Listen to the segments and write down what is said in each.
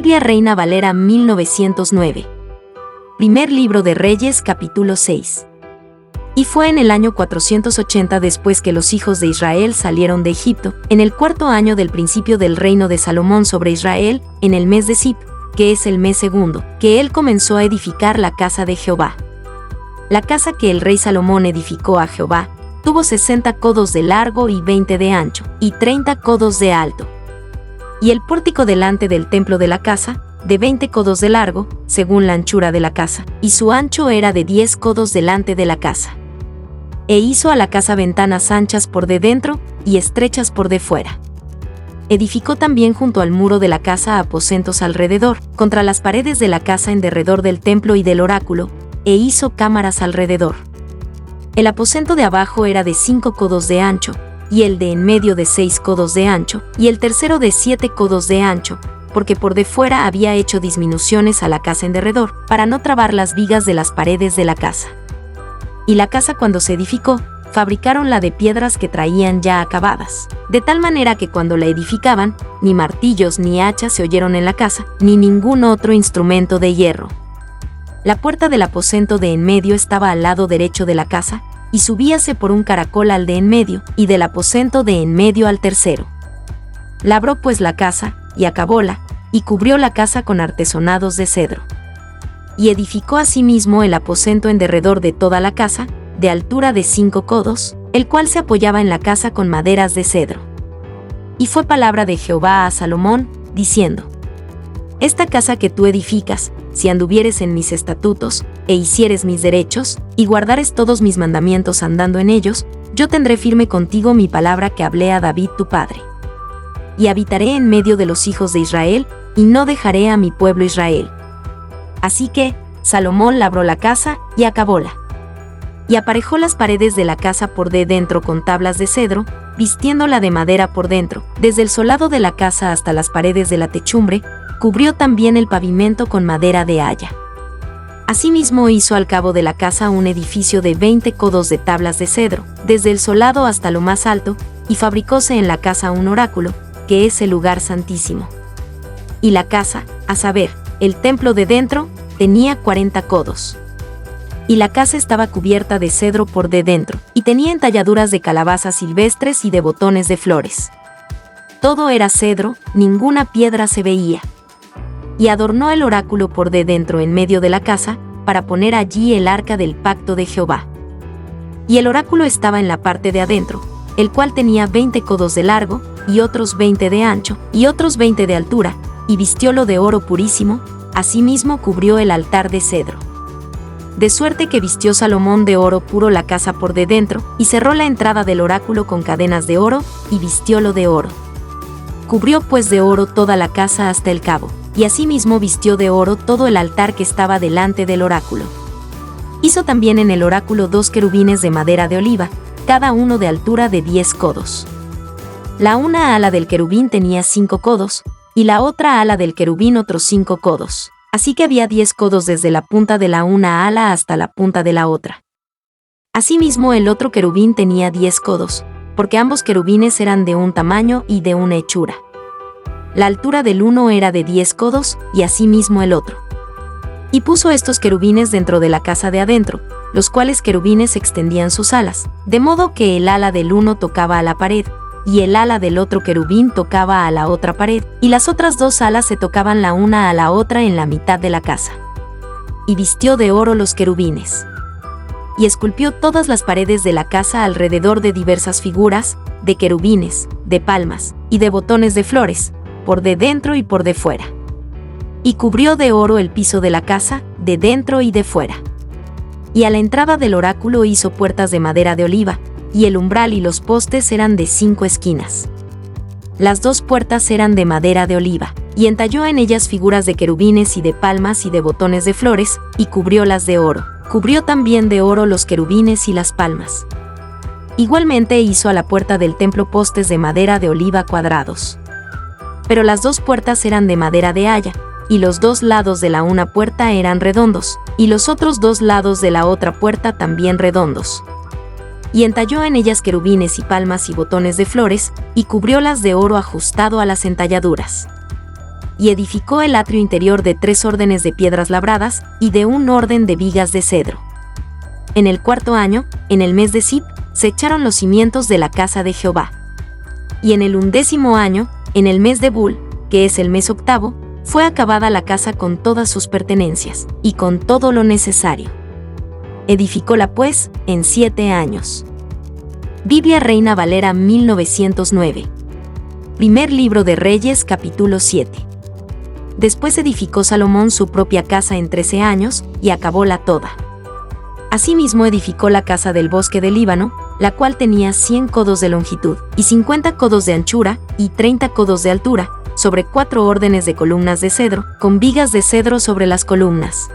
Biblia Reina Valera 1909. Primer libro de Reyes, capítulo 6. Y fue en el año 480 después que los hijos de Israel salieron de Egipto, en el 4º año del principio del reino de Salomón sobre Israel, en el mes de Sip, que es el mes segundo, que él comenzó a edificar la casa de Jehová. La casa que el rey Salomón edificó a Jehová, tuvo 60 codos de largo y 20 de ancho, y 30 codos de alto. Y el pórtico delante del templo de la casa, de 20 codos de largo, según la anchura de la casa, y su ancho era de 10 codos delante de la casa. E hizo a la casa ventanas anchas por de dentro, y estrechas por de fuera. Edificó también junto al muro de la casa aposentos alrededor, contra las paredes de la casa en derredor del templo y del oráculo, e hizo cámaras alrededor. El aposento de abajo era de 5 codos de ancho, y el de en medio de 6 codos de ancho, y el tercero de 7 codos de ancho, porque por de fuera había hecho disminuciones a la casa en derredor, para no trabar las vigas de las paredes de la casa. Y la casa cuando se edificó, fabricaronla de piedras que traían ya acabadas, de tal manera que cuando la edificaban, ni martillos ni hachas se oyeron en la casa, ni ningún otro instrumento de hierro. La puerta del aposento de en medio estaba al lado derecho de la casa, y subíase por un caracol al de en medio, y del aposento de en medio al tercero. Labró pues la casa, y acabóla, y cubrió la casa con artesonados de cedro. Y edificó asimismo el aposento en derredor de toda la casa, de altura de 5 codos, el cual se apoyaba en la casa con maderas de cedro. Y fue palabra de Jehová a Salomón, diciendo: Esta casa que tú edificas, si anduvieres en mis estatutos, e hicieres mis derechos, y guardares todos mis mandamientos andando en ellos, yo tendré firme contigo mi palabra que hablé a David tu padre. Y habitaré en medio de los hijos de Israel, y no dejaré a mi pueblo Israel. Así que, Salomón labró la casa, y acabóla. Y aparejó las paredes de la casa por de dentro con tablas de cedro, vistiéndola de madera por dentro, desde el solado de la casa hasta las paredes de la techumbre, cubrió también el pavimento con madera de haya. Asimismo hizo al cabo de la casa un edificio de 20 codos de tablas de cedro, desde el solado hasta lo más alto, y fabricóse en la casa un oráculo, que es el lugar santísimo. Y la casa, a saber, el templo de dentro, tenía 40 codos. Y la casa estaba cubierta de cedro por de dentro, y tenía entalladuras de calabazas silvestres y de botones de flores. Todo era cedro, ninguna piedra se veía. Y adornó el oráculo por de dentro en medio de la casa, para poner allí el arca del pacto de Jehová. Y el oráculo estaba en la parte de adentro, el cual tenía 20 codos de largo, y otros 20 de ancho, y otros 20 de altura, y vistiólo de oro purísimo, asimismo cubrió el altar de cedro. De suerte que vistió Salomón de oro puro la casa por de dentro, y cerró la entrada del oráculo con cadenas de oro, y vistiólo de oro. Cubrió pues de oro toda la casa hasta el cabo, y asimismo vistió de oro todo el altar que estaba delante del oráculo. Hizo también en el oráculo 2 querubines de madera de oliva, cada uno de altura de 10 codos. La una ala del querubín tenía 5 codos, y la otra ala del querubín otros 5 codos. Así que había 10 codos desde la punta de la una ala hasta la punta de la otra. Asimismo el otro querubín tenía 10 codos, porque ambos querubines eran de un tamaño y de una hechura. La altura del uno era de 10 codos, y asimismo el otro. Y puso estos querubines dentro de la casa de adentro, los cuales querubines extendían sus alas, de modo que el ala del uno tocaba a la pared, y el ala del otro querubín tocaba a la otra pared, y las otras 2 alas se tocaban la una a la otra en la mitad de la casa. Y vistió de oro los querubines. Y esculpió todas las paredes de la casa alrededor de diversas figuras, de querubines, de palmas, y de botones de flores, por de dentro y por de fuera. Y cubrió de oro el piso de la casa, de dentro y de fuera. Y a la entrada del oráculo hizo puertas de madera de oliva, y el umbral y los postes eran de 5 esquinas. Las 2 puertas eran de madera de oliva, y entalló en ellas figuras de querubines y de palmas y de botones de flores, y cubriólas de oro. Cubrió también de oro los querubines y las palmas. Igualmente hizo a la puerta del templo postes de madera de oliva cuadrados. Pero las 2 puertas eran de madera de haya, y los 2 lados de la una puerta eran redondos, y los otros 2 lados de la otra puerta también redondos. Y entalló en ellas querubines y palmas y botones de flores, y cubriólas de oro ajustado a las entalladuras. y edificó el atrio interior de 3 órdenes de piedras labradas y de 1 orden de vigas de cedro. En el 4º año, en el mes de Sib, se echaron los cimientos de la casa de Jehová. Y en el 11º año, en el mes de Bul, que es el mes 8º, fue acabada la casa con todas sus pertenencias, y con todo lo necesario. Edificóla pues, en 7 años. Biblia Reina Valera 1909. Primer libro de Reyes, capítulo 7. Después edificó Salomón su propia casa en 13 años, y acabóla toda. Asimismo edificó la casa del bosque del Líbano, la cual tenía 100 codos de longitud, y 50 codos de anchura, y 30 codos de altura, sobre 4 órdenes de columnas de cedro, con vigas de cedro sobre las columnas.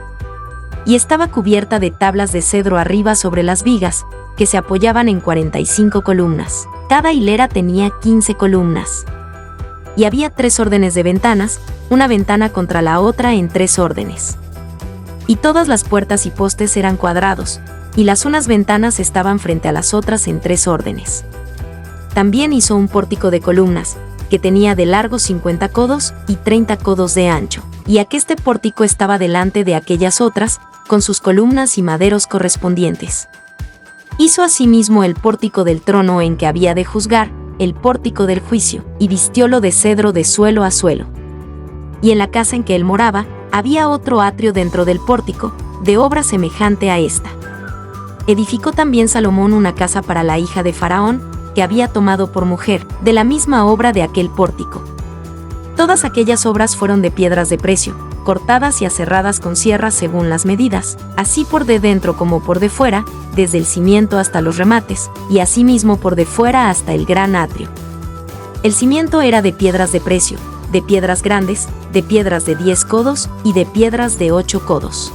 Y estaba cubierta de tablas de cedro arriba sobre las vigas, que se apoyaban en 45 columnas. Cada hilera tenía 15 columnas. Y había 3 órdenes de ventanas, una ventana contra la otra en 3 órdenes. Y todas las puertas y postes eran cuadrados, y las unas ventanas estaban frente a las otras en 3 órdenes. También hizo un pórtico de columnas, que tenía de largo 50 codos y 30 codos de ancho, y aqueste pórtico estaba delante de aquellas otras, con sus columnas y maderos correspondientes. Hizo asimismo el pórtico del trono en que había de juzgar, el pórtico del juicio, y vistiólo de cedro de suelo a suelo. Y en la casa en que él moraba, había otro atrio dentro del pórtico, de obra semejante a esta. Edificó también Salomón una casa para la hija de Faraón, que había tomado por mujer, de la misma obra de aquel pórtico. Todas aquellas obras fueron de piedras de precio, cortadas y aserradas con sierras según las medidas, así por de dentro como por de fuera, desde el cimiento hasta los remates, y asimismo por de fuera hasta el gran atrio. El cimiento era de piedras de precio, de piedras grandes, de piedras de 10 codos y de piedras de 8 codos.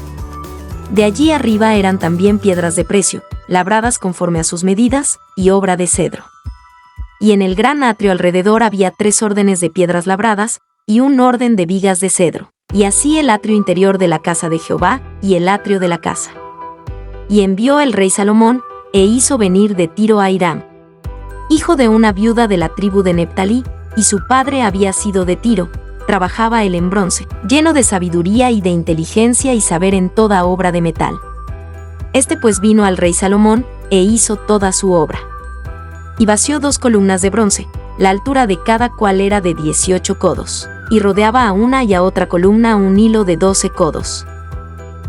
De allí arriba eran también piedras de precio, labradas conforme a sus medidas, y obra de cedro. Y en el gran atrio alrededor había 3 órdenes de piedras labradas, y 1 orden de vigas de cedro, y así el atrio interior de la casa de Jehová, y el atrio de la casa. Y envió el rey Salomón, e hizo venir de Tiro a Hiram, hijo de una viuda de la tribu de Neptalí, y su padre había sido de Tiro. Trabajaba él en bronce, lleno de sabiduría y de inteligencia y saber en toda obra de metal. Este pues vino al rey Salomón, e hizo toda su obra. Y vació 2 columnas de bronce, la altura de cada cual era de 18 codos, y rodeaba a una y a otra columna un hilo de 12 codos.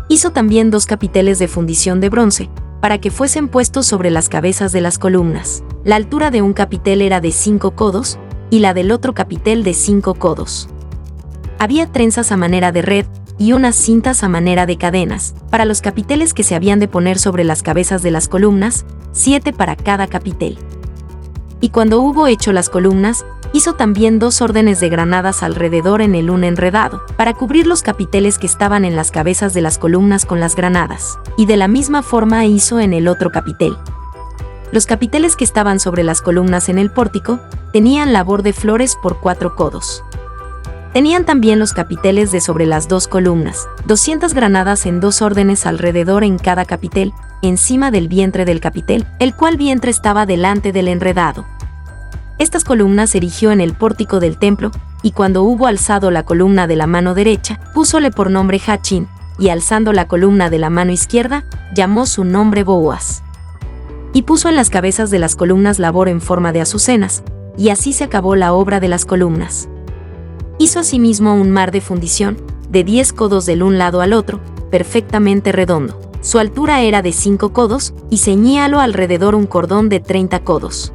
Hizo también 2 capiteles de fundición de bronce, para que fuesen puestos sobre las cabezas de las columnas. La altura de un capitel era de 5 codos, y la del otro capitel de 5 codos. Había trenzas a manera de red, y unas cintas a manera de cadenas, para los capiteles que se habían de poner sobre las cabezas de las columnas, 7 para cada capitel. Y cuando hubo hecho las columnas, hizo también 2 órdenes de granadas alrededor en el un enredado, para cubrir los capiteles que estaban en las cabezas de las columnas con las granadas, y de la misma forma hizo en el otro capitel. Los capiteles que estaban sobre las columnas en el pórtico, tenían labor de flores por 4 codos. Tenían también los capiteles de sobre las 2 columnas, 200 granadas en 2 órdenes alrededor en cada capitel, encima del vientre del capitel, el cual vientre estaba delante del enredado. Estas columnas erigió en el pórtico del templo, y cuando hubo alzado la columna de la mano derecha, púsole por nombre Jachín, y alzando la columna de la mano izquierda, llamó su nombre Boaz. Y puso en las cabezas de las columnas labor en forma de azucenas, y así se acabó la obra de las columnas. Hizo asimismo un mar de fundición, de 10 codos del un lado al otro, perfectamente redondo. Su altura era de 5 codos, y ceñíalo alrededor un cordón de 30 codos.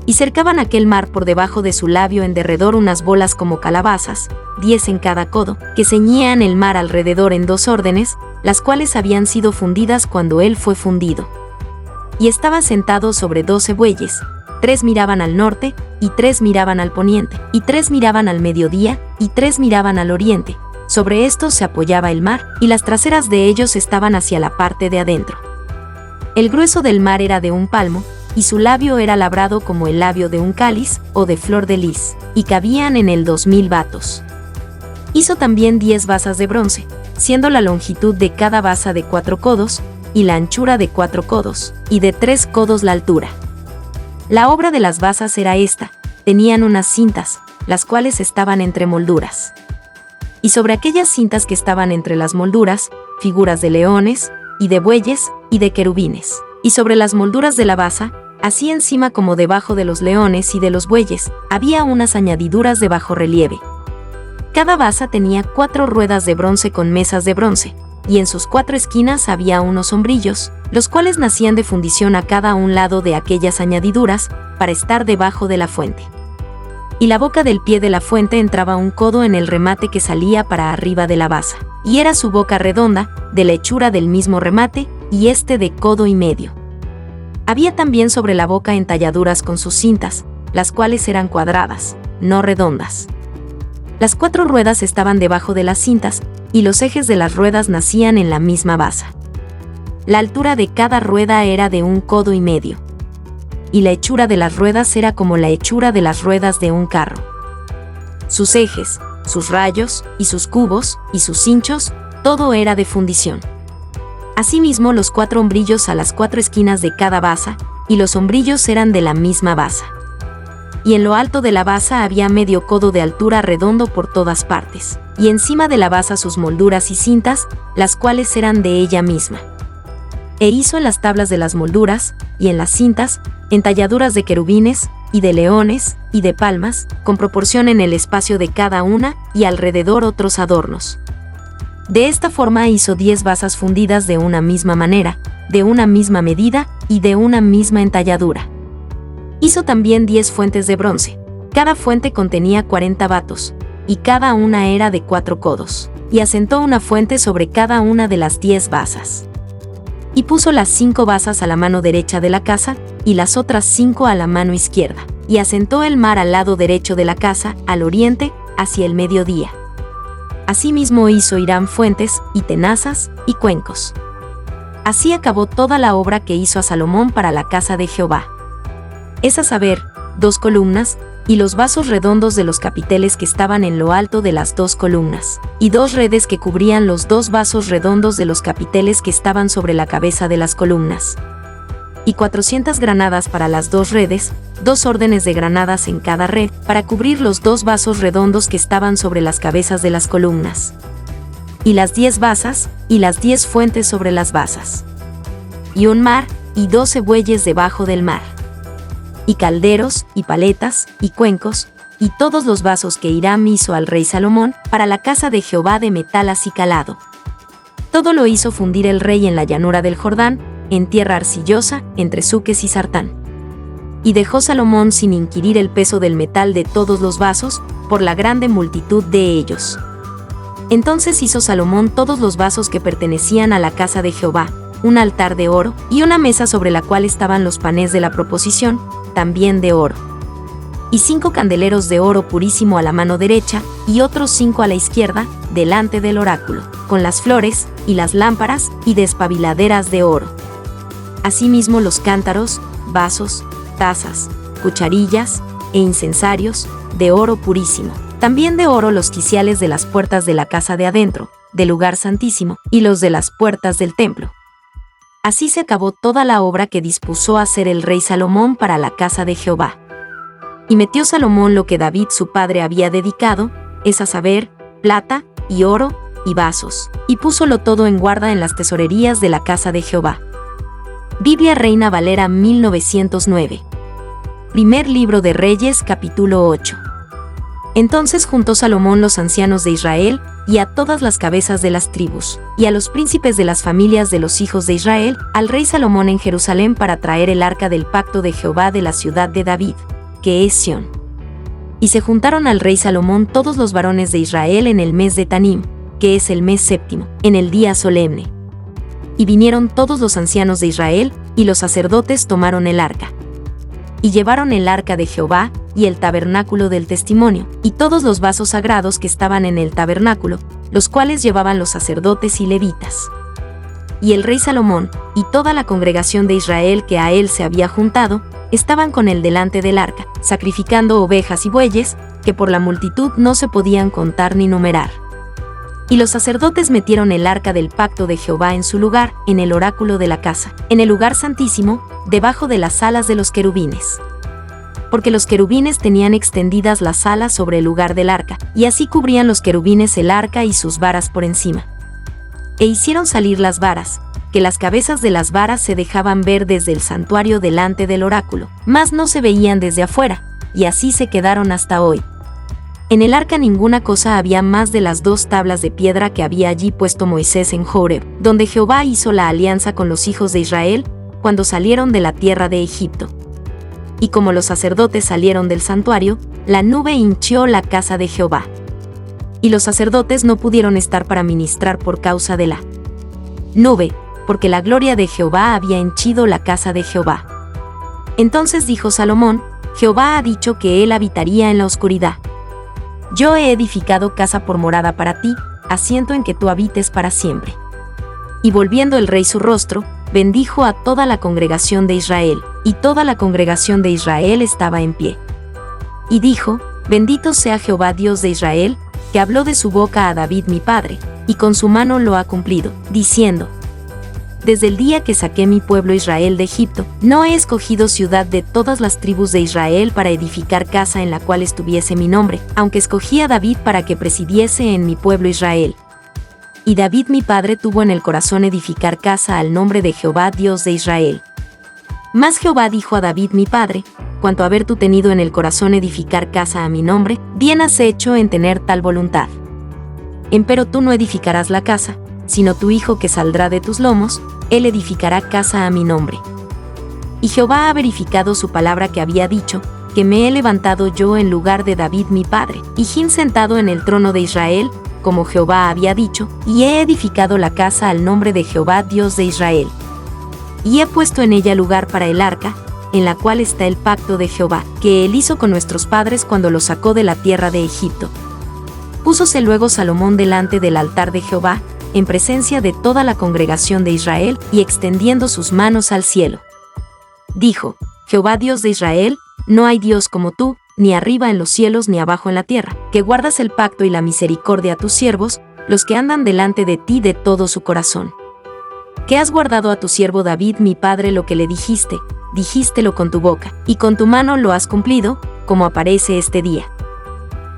Y cercaban aquel mar por debajo de su labio en derredor unas bolas como calabazas, 10 en cada codo, que ceñían el mar alrededor en 2 órdenes, las cuales habían sido fundidas cuando él fue fundido. Y estaba sentado sobre 12 bueyes, 3 miraban al norte, y 3 miraban al poniente, y 3 miraban al mediodía, y 3 miraban al oriente. Sobre estos se apoyaba el mar, y las traseras de ellos estaban hacia la parte de adentro. El grueso del mar era de un palmo, y su labio era labrado como el labio de un cáliz, o de flor de lis, y cabían en él 2000 batos. Hizo también 10 basas de bronce, siendo la longitud de cada basa de 4 codos, y la anchura de 4 codos, y de 3 codos la altura. La obra de las basas era esta: tenían unas cintas, las cuales estaban entre molduras. y sobre aquellas cintas que estaban entre las molduras, figuras de leones, y de bueyes, y de querubines. Y sobre las molduras de la basa, así encima como debajo de los leones y de los bueyes, había unas añadiduras de bajo relieve. Cada basa tenía 4 ruedas de bronce con mesas de bronce, y en sus 4 esquinas había unos sombrillos, los cuales nacían de fundición a cada un lado de aquellas añadiduras, para estar debajo de la fuente. Y la boca del pie de la fuente entraba un codo en el remate que salía para arriba de la basa, y era su boca redonda, de la hechura del mismo remate, y de codo y medio. Había también sobre la boca entalladuras con sus cintas, las cuales eran cuadradas, no redondas. Las 4 ruedas estaban debajo de las cintas, y los ejes de las ruedas nacían en la misma basa. La altura de cada rueda era de un codo y medio, y la hechura de las ruedas era como la hechura de las ruedas de un carro. Sus ejes, sus rayos, y sus cubos, y sus cinchos, todo era de fundición. Asimismo los 4 hombrillos a las 4 esquinas de cada basa, y los hombrillos eran de la misma basa. Y en lo alto de la basa había medio codo de altura redondo por todas partes, y encima de la basa sus molduras y cintas, las cuales eran de ella misma. E hizo en las tablas de las molduras, y en las cintas, entalladuras de querubines, y de leones, y de palmas, con proporción en el espacio de cada una, y alrededor otros adornos. De esta forma hizo 10 basas fundidas de una misma manera, de una misma medida, y de una misma entalladura. Hizo también 10 fuentes de bronce. Cada fuente contenía 40 batos, y cada una era de 4 codos, y asentó una fuente sobre cada una de las 10 basas. Y puso las 5 basas a la mano derecha de la casa, y las otras 5 a la mano izquierda, y asentó el mar al lado derecho de la casa, al oriente, hacia el mediodía. Asimismo hizo Hiram fuentes, y tenazas, y cuencos. Así acabó toda la obra que hizo a Salomón para la casa de Jehová. Es a saber, 2 columnas, y los vasos redondos de los capiteles que estaban en lo alto de las 2 columnas, y 2 redes que cubrían los 2 vasos redondos de los capiteles que estaban sobre la cabeza de las columnas. Y 400 granadas para las 2 redes, 2 órdenes de granadas en cada red, para cubrir los 2 vasos redondos que estaban sobre las cabezas de las columnas. Y las 10 basas, y las 10 fuentes sobre las basas. Y un mar, y 12 bueyes debajo del mar. Y calderos, y paletas, y cuencos, y todos los vasos que Hiram hizo al rey Salomón, para la casa de Jehová de metal acicalado. Todo lo hizo fundir el rey en la llanura del Jordán, en tierra arcillosa, entre Suques y Sartán. Y dejó Salomón sin inquirir el peso del metal de todos los vasos, por la grande multitud de ellos. Entonces hizo Salomón todos los vasos que pertenecían a la casa de Jehová, un altar de oro, y una mesa sobre la cual estaban los panes de la proposición, también de oro. Y 5 candeleros de oro purísimo a la mano derecha, y otros 5 a la izquierda, delante del oráculo, con las flores, y las lámparas, y despabiladeras de oro. Asimismo los cántaros, vasos, tazas, cucharillas, e incensarios, de oro purísimo. También de oro los quiciales de las puertas de la casa de adentro, del lugar santísimo, y los de las puertas del templo. Así se acabó toda la obra que dispuso hacer el rey Salomón para la casa de Jehová. Y metió Salomón lo que David su padre había dedicado, es a saber, plata, y oro, y vasos, y púsolo todo en guarda en las tesorerías de la casa de Jehová. Biblia Reina Valera 1909. Primer libro de Reyes, capítulo 8. Entonces juntó Salomón los ancianos de Israel, y a todas las cabezas de las tribus, y a los príncipes de las familias de los hijos de Israel, al rey Salomón en Jerusalén para traer el arca del pacto de Jehová de la ciudad de David, que es Sión. Y se juntaron al rey Salomón todos los varones de Israel en el mes de Tanim, que es el mes séptimo, en el día solemne. Y vinieron todos los ancianos de Israel, y los sacerdotes tomaron el arca. Y llevaron el arca de Jehová, y el tabernáculo del testimonio, y todos los vasos sagrados que estaban en el tabernáculo, los cuales llevaban los sacerdotes y levitas. Y el rey Salomón, y toda la congregación de Israel que a él se había juntado, estaban con él delante del arca, sacrificando ovejas y bueyes, que por la multitud no se podían contar ni numerar. Y los sacerdotes metieron el arca del pacto de Jehová en su lugar, en el oráculo de la casa, en el lugar santísimo, debajo de las alas de los querubines. porque los querubines tenían extendidas las alas sobre el lugar del arca, y así cubrían los querubines el arca y sus varas por encima. E hicieron salir las varas, que las cabezas de las varas se dejaban ver desde el santuario delante del oráculo, mas no se veían desde afuera, y así se quedaron hasta hoy. En el arca ninguna cosa había más de las 2 tablas de piedra que había allí puesto Moisés en Horeb, donde Jehová hizo la alianza con los hijos de Israel, cuando salieron de la tierra de Egipto. Y como los sacerdotes salieron del santuario, la nube hinchió la casa de Jehová. Y los sacerdotes no pudieron estar para ministrar por causa de la nube, porque la gloria de Jehová había henchido la casa de Jehová. Entonces dijo Salomón: Jehová ha dicho que él habitaría en la oscuridad. Yo he edificado casa por morada para ti, asiento en que tú habites para siempre. Y volviendo el rey su rostro, bendijo a toda la congregación de Israel, y toda la congregación de Israel estaba en pie. Y dijo: Bendito sea Jehová Dios de Israel, que habló de su boca a David mi padre, y con su mano lo ha cumplido, diciendo: Desde el día que saqué mi pueblo Israel de Egipto, no he escogido ciudad de todas las tribus de Israel para edificar casa en la cual estuviese mi nombre, aunque escogí a David para que presidiese en mi pueblo Israel. Y David mi padre tuvo en el corazón edificar casa al nombre de Jehová Dios de Israel. Mas Jehová dijo a David mi padre: Cuanto a haber tú tenido en el corazón edificar casa a mi nombre, bien has hecho en tener tal voluntad. Empero tú no edificarás la casa, sino tu hijo que saldrá de tus lomos, él edificará casa a mi nombre. Y Jehová ha verificado su palabra que había dicho, que me he levantado yo en lugar de David mi padre, y Jin sentado en el trono de Israel, como Jehová había dicho, y he edificado la casa al nombre de Jehová Dios de Israel. Y he puesto en ella lugar para el arca, en la cual está el pacto de Jehová, que él hizo con nuestros padres cuando los sacó de la tierra de Egipto. Púsose luego Salomón delante del altar de Jehová, en presencia de toda la congregación de Israel, y extendiendo sus manos al cielo. Dijo: Jehová Dios de Israel, no hay Dios como tú, ni arriba en los cielos ni abajo en la tierra, que guardas el pacto y la misericordia a tus siervos, los que andan delante de ti de todo su corazón. Que has guardado a tu siervo David mi padre lo que le dijiste, dijίστelo con tu boca, y con tu mano lo has cumplido, como aparece este día.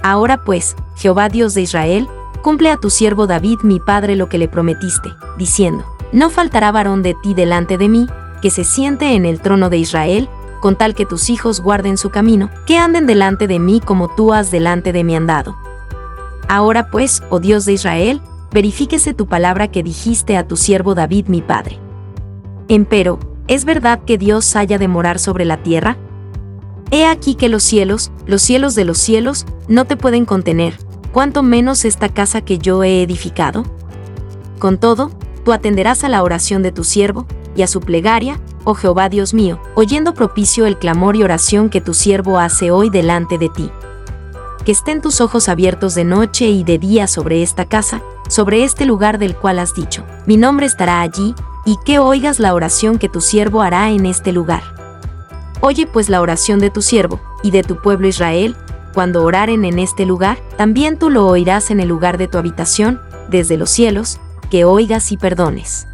Ahora pues, Jehová Dios de Israel, cumple a tu siervo David mi padre lo que le prometiste, diciendo: No faltará varón de ti delante de mí, que se siente en el trono de Israel, con tal que tus hijos guarden su camino, que anden delante de mí como tú has delante de mi andado. Ahora pues, oh Dios de Israel, verifíquese tu palabra que dijiste a tu siervo David mi padre. Empero, ¿es verdad que Dios haya de morar sobre la tierra? He aquí que los cielos de los cielos, no te pueden contener, cuanto menos esta casa que yo he edificado. Con todo, tú atenderás a la oración de tu siervo, y a su plegaria, oh Jehová Dios mío, oyendo propicio el clamor y oración que tu siervo hace hoy delante de ti. Que estén tus ojos abiertos de noche y de día sobre esta casa, sobre este lugar del cual has dicho: Mi nombre estará allí, y que oigas la oración que tu siervo hará en este lugar. Oye pues la oración de tu siervo, y de tu pueblo Israel, cuando oraren en este lugar, también tú lo oirás en el lugar de tu habitación, desde los cielos, que oigas y perdones.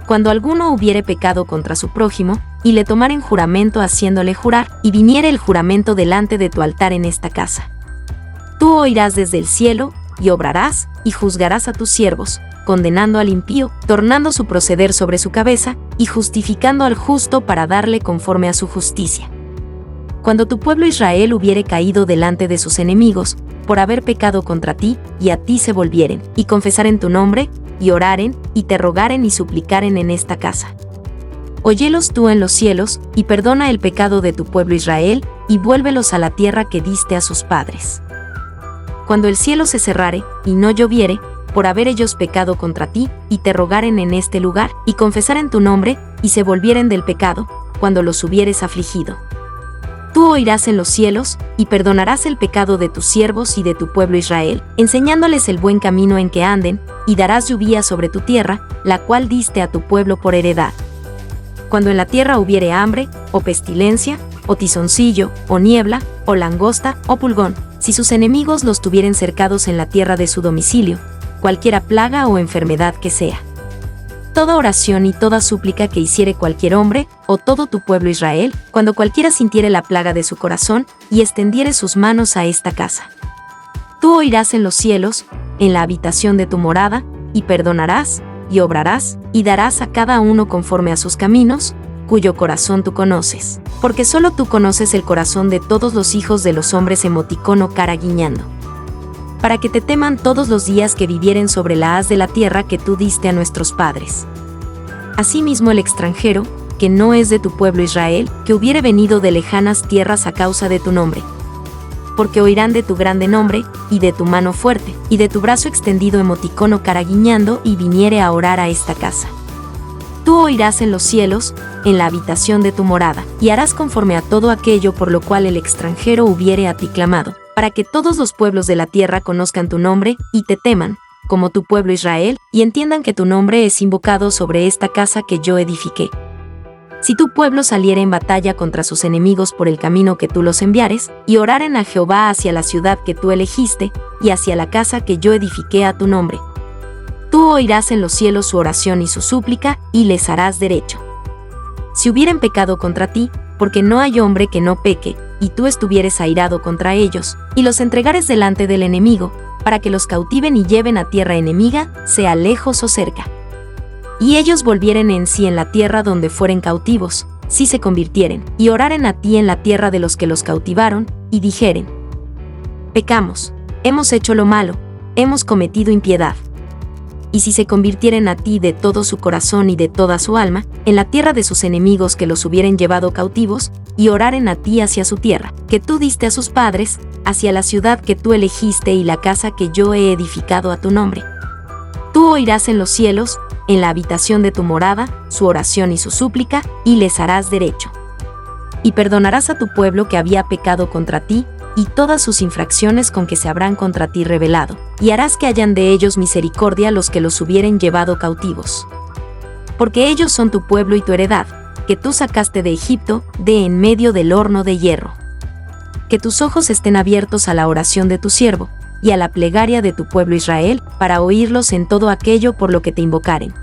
Cuando alguno hubiere pecado contra su prójimo, y le tomaren juramento haciéndole jurar, y viniere el juramento delante de tu altar en esta casa. Tú oirás desde el cielo, y obrarás, y juzgarás a tus siervos, condenando al impío, tornando su proceder sobre su cabeza, y justificando al justo para darle conforme a su justicia. Cuando tu pueblo Israel hubiere caído delante de sus enemigos, por haber pecado contra ti, y a ti se volvieren, y confesaren tu nombre, y oraren, y te rogaren y suplicaren en esta casa. Óyelos tú en los cielos, y perdona el pecado de tu pueblo Israel, y vuélvelos a la tierra que diste a sus padres. Cuando el cielo se cerrare, y no lloviere, por haber ellos pecado contra ti, y te rogaren en este lugar, y confesaren tu nombre, y se volvieren del pecado, cuando los hubieres afligido. Tú oirás en los cielos, y perdonarás el pecado de tus siervos y de tu pueblo Israel, enseñándoles el buen camino en que anden, y darás lluvia sobre tu tierra, la cual diste a tu pueblo por heredad. Cuando en la tierra hubiere hambre, o pestilencia, o tizoncillo, o niebla, o langosta, o pulgón, si sus enemigos los tuvieren cercados en la tierra de su domicilio, cualquiera plaga o enfermedad que sea. Toda oración y toda súplica que hiciere cualquier hombre, o todo tu pueblo Israel, cuando cualquiera sintiere la plaga de su corazón, y extendiere sus manos a esta casa. Tú oirás en los cielos, en la habitación de tu morada, y perdonarás, y obrarás, y darás a cada uno conforme a sus caminos, cuyo corazón tú conoces. Porque solo tú conoces el corazón de todos los hijos de los hombres, emoticono cara guiñando. Para que te teman todos los días que vivieren sobre la haz de la tierra que tú diste a nuestros padres. Asimismo el extranjero, que no es de tu pueblo Israel, que hubiere venido de lejanas tierras a causa de tu nombre. Porque oirán de tu grande nombre, y de tu mano fuerte, y de tu brazo extendido, emoticono cara guiñando, y viniere a orar a esta casa. Tú oirás en los cielos, en la habitación de tu morada, y harás conforme a todo aquello por lo cual el extranjero hubiere a ti clamado, para que todos los pueblos de la tierra conozcan tu nombre, y te teman, como tu pueblo Israel, y entiendan que tu nombre es invocado sobre esta casa que yo edifiqué. Si tu pueblo saliere en batalla contra sus enemigos por el camino que tú los enviares, y oraren a Jehová hacia la ciudad que tú elegiste, y hacia la casa que yo edifiqué a tu nombre, tú oirás en los cielos su oración y su súplica, y les harás derecho. Si hubieren pecado contra ti, porque no hay hombre que no peque, y tú estuvieres airado contra ellos, y los entregares delante del enemigo, para que los cautiven y lleven a tierra enemiga, sea lejos o cerca. Y ellos volvieren en sí en la tierra donde fueren cautivos, si se convirtieren, y oraren a ti en la tierra de los que los cautivaron, y dijeren: pecamos, hemos hecho lo malo, hemos cometido impiedad. Y si se convirtieren a ti de todo su corazón y de toda su alma, en la tierra de sus enemigos que los hubieren llevado cautivos, y oraren a ti hacia su tierra, que tú diste a sus padres, hacia la ciudad que tú elegiste y la casa que yo he edificado a tu nombre. Tú oirás en los cielos, en la habitación de tu morada, su oración y su súplica, y les harás derecho. Y perdonarás a tu pueblo que había pecado contra ti, y todas sus infracciones con que se habrán contra ti rebelado, y harás que hayan de ellos misericordia los que los hubieren llevado cautivos. Porque ellos son tu pueblo y tu heredad, que tú sacaste de Egipto, de en medio del horno de hierro. Que tus ojos estén abiertos a la oración de tu siervo, y a la plegaria de tu pueblo Israel, para oírlos en todo aquello por lo que te invocaren.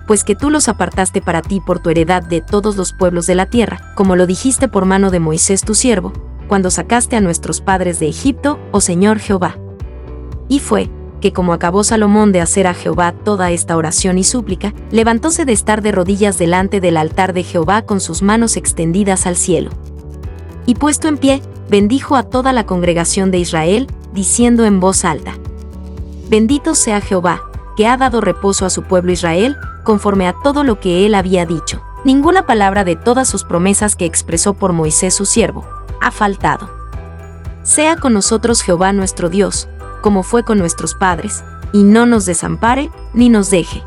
Pues que tú los apartaste para ti por tu heredad de todos los pueblos de la tierra, como lo dijiste por mano de Moisés tu siervo, cuando sacaste a nuestros padres de Egipto, oh Señor Jehová. Y fue, que como acabó Salomón de hacer a Jehová toda esta oración y súplica, levantóse de estar de rodillas delante del altar de Jehová con sus manos extendidas al cielo. Y puesto en pie, bendijo a toda la congregación de Israel, diciendo en voz alta: bendito sea Jehová, que ha dado reposo a su pueblo Israel, conforme a todo lo que él había dicho. Ninguna palabra de todas sus promesas que expresó por Moisés su siervo ha faltado. Sea con nosotros Jehová nuestro Dios, como fue con nuestros padres, y no nos desampare, ni nos deje.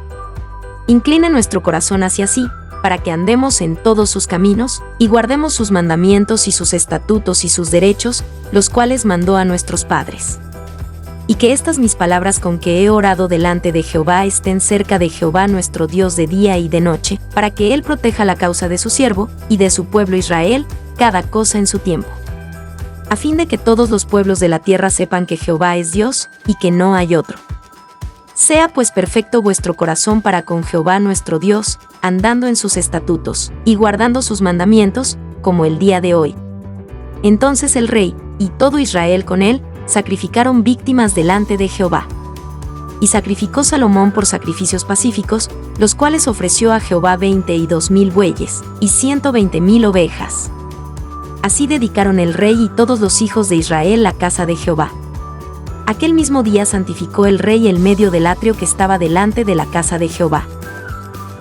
Inclina nuestro corazón hacia sí, para que andemos en todos sus caminos, y guardemos sus mandamientos y sus estatutos y sus derechos, los cuales mandó a nuestros padres. Y que estas mis palabras con que he orado delante de Jehová estén cerca de Jehová nuestro Dios de día y de noche, para que él proteja la causa de su siervo, y de su pueblo Israel, cada cosa en su tiempo. A fin de que todos los pueblos de la tierra sepan que Jehová es Dios, y que no hay otro. Sea pues perfecto vuestro corazón para con Jehová nuestro Dios, andando en sus estatutos, y guardando sus mandamientos, como el día de hoy. Entonces el rey, y todo Israel con él, sacrificaron víctimas delante de Jehová. Y sacrificó Salomón por sacrificios pacíficos, los cuales ofreció a Jehová 22,000 bueyes, y 120,000 ovejas. Así dedicaron el rey y todos los hijos de Israel la casa de Jehová. Aquel mismo día santificó el rey el medio del atrio que estaba delante de la casa de Jehová.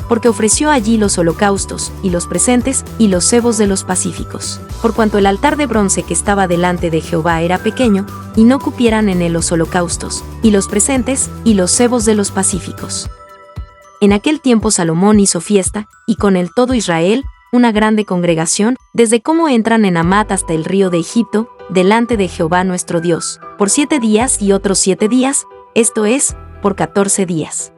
Porque ofreció allí los holocaustos, y los presentes, y los cebos de los pacíficos, por cuanto el altar de bronce que estaba delante de Jehová era pequeño, y no cupieran en él los holocaustos, y los presentes, y los cebos de los pacíficos. En aquel tiempo Salomón hizo fiesta, y con él todo Israel, una grande congregación, desde cómo entran en Amat hasta el río de Egipto, delante de Jehová nuestro Dios, por 7 días y otros 7 días, esto es, por 14 días.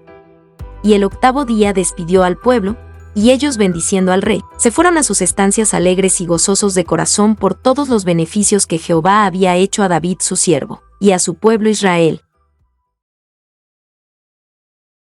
Y el 8º día despidió al pueblo, y ellos bendiciendo al rey, se fueron a sus estancias alegres y gozosos de corazón por todos los beneficios que Jehová había hecho a David su siervo, y a su pueblo Israel.